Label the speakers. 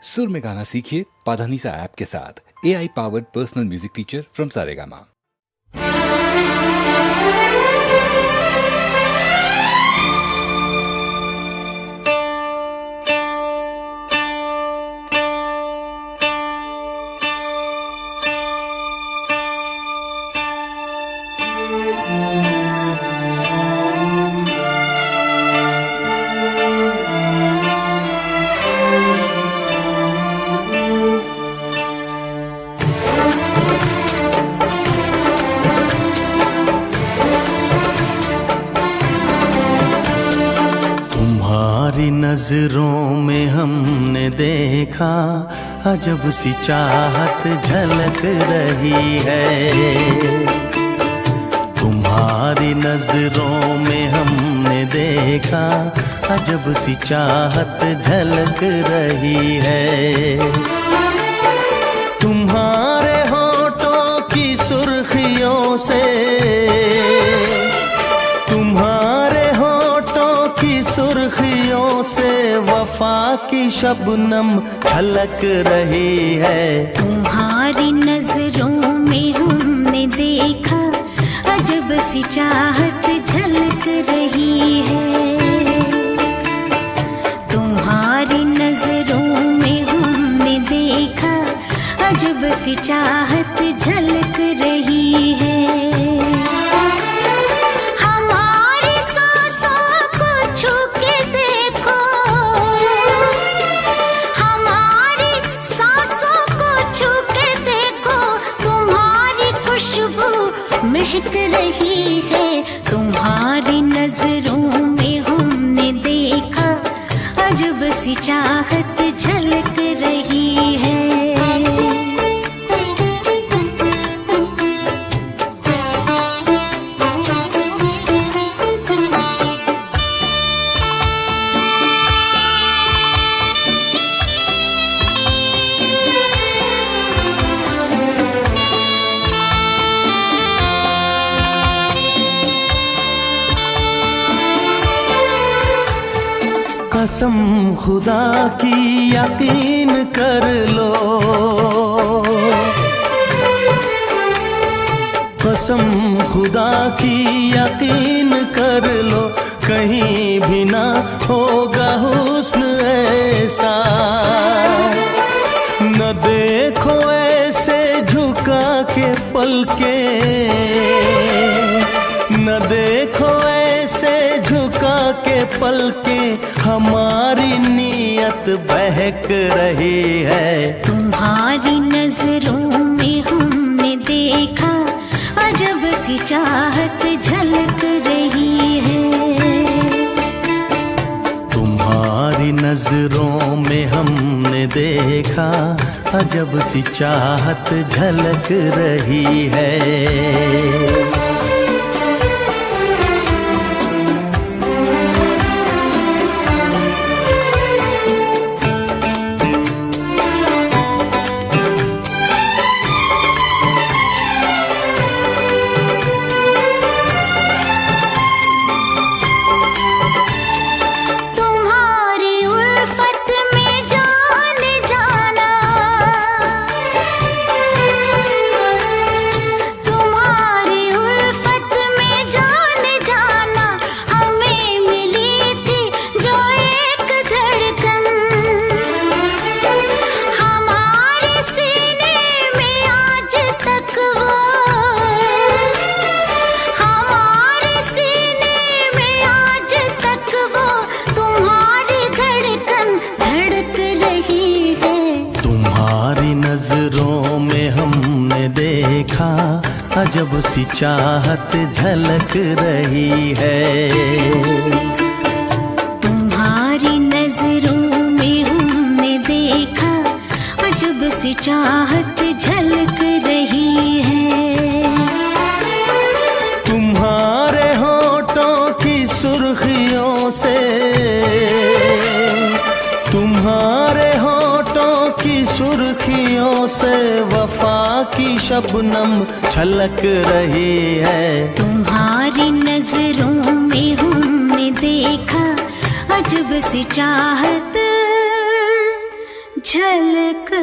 Speaker 1: सुर में गाना सीखिए पाधानीसा ऐप के साथ। AI powered personal music teacher from Saregama.
Speaker 2: नजरों में हमने देखा अजब सी चाहत झलक रही है। तुम्हारी नजरों में हमने देखा अजब सी चाहत झलक रही है। तुम्हारे होठों की सुर्खियों से, तुम्हारे होठों की सुर्खियों से वफा की शबनम छलक रही है।
Speaker 3: तुम्हारी नजरों में हमने देखा अजब सी चाहत झलक रही है। तुम्हारी नजरों में हमने देखा अजब सी चाहत झलक रही है। महक रही है। तुम्हारी नजरों में हमने देखा अजब सी चाहत झलक रही है।
Speaker 2: कसम खुदा की यकीन कर लो, कसम खुदा की यकीन कर लो, कहीं भी ना होगा हुस्न ऐसा। न देखो ऐसे झुका के पलके, न देखो ऐसे झुका के पलके, हमारी नीयत बहक रही है।
Speaker 3: तुम्हारी नजरों में हमने देखा अजब सी चाहत झलक रही है।
Speaker 2: तुम्हारी नजरों में हमने देखा अजब सी चाहत झलक रही है। नजरों में हमने देखा अजब सी चाहत झलक रही है।
Speaker 3: तुम्हारी नजरों में हमने देखा अजब सी चाहत झलक रही है।
Speaker 2: तुम्हारे होठों की सुर्खियों से, तुम्हारे होठों की सुर्खियों से वफा की शबनम छलक रही है।
Speaker 3: तुम्हारी नजरों में हमने देखा अजब सी चाहत झलक